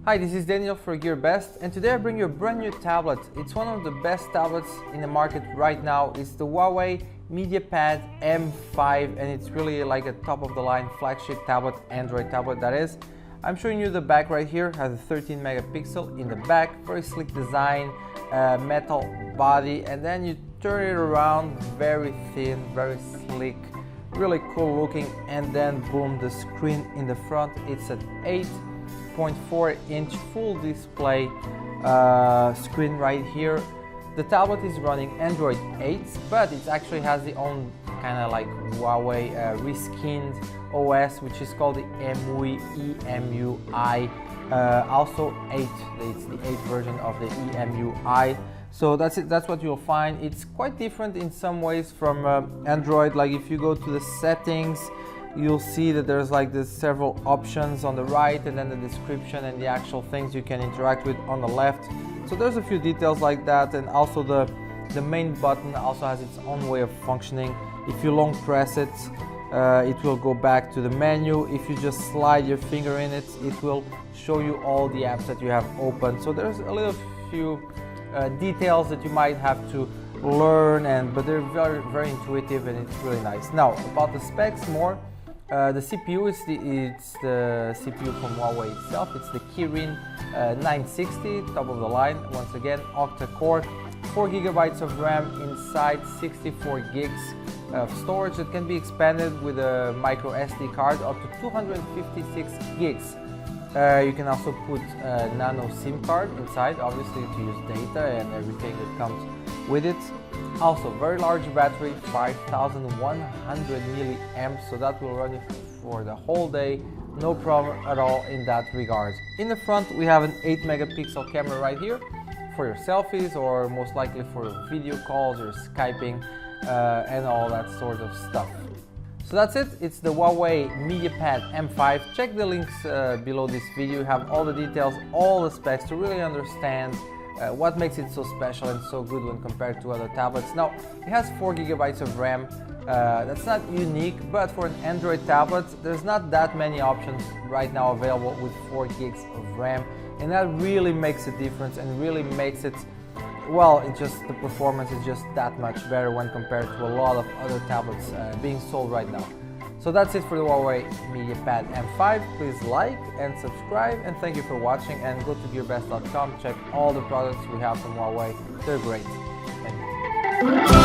Hi, this is Daniel for GearBest, and today I bring you a brand new tablet. It's one of the best tablets in the market right now. It's the HUAWEI MediaPad M5, and it's really like a top-of-the-line flagship tablet, Android tablet that is. I'm showing you the back right here. Has a 13 megapixel in the back, very slick design, metal body, and then you turn it around, very thin, very slick, really cool looking, and then boom, the screen in the front. It's an 8.4-inch full display screen right here. The tablet is running Android 8, but it actually has the own kind of like Huawei reskinned OS, which is called the EMUI. Also 8, it's the 8th version of the EMUI. So that's it, that's what you'll find. It's quite different in some ways from Android. Like if you go to the settings, you'll see that there's like this several options on the right, and then the description and the actual things you can interact with on the left. So there's a few details like that, and also the main button also has its own way of functioning. If you long press it, it will go back to the menu. If you just slide your finger in it, it will show you all the apps that you have open. So there's a little few details that you might have to learn, but they're very, very intuitive, and it's really nice. Now about the specs more. The CPU it's the CPU from Huawei itself. It's the Kirin 960, top of the line. Once again, octa-core, 4 GB of RAM inside, 64 gigs of storage that can be expanded with a micro SD card up to 256 gigs. You can also put a nano SIM card inside, obviously to use data and everything that comes with it. Also, very large battery, 5100 milliamps, so that will run you for the whole day, no problem at all in that regard. In the front, we have an 8 megapixel camera right here for your selfies, or most likely for video calls or Skyping and all that sort of stuff. So that's it, it's the HUAWEI MediaPad M5. Check the links below this video. You have all the details, all the specs to really understand what makes it so special and so good when compared to other tablets. Now, it has 4 GB of RAM. That's not unique, but for an Android tablet, there's not that many options right now available with 4 gigs of RAM, and that really makes a difference and really makes it, well, the performance is just that much better when compared to a lot of other tablets being sold right now. So that's it for the HUAWEI MediaPad M5. Please like and subscribe, and thank you for watching, and go to gearbest.com, check all the products we have from Huawei. They're great. Thank you.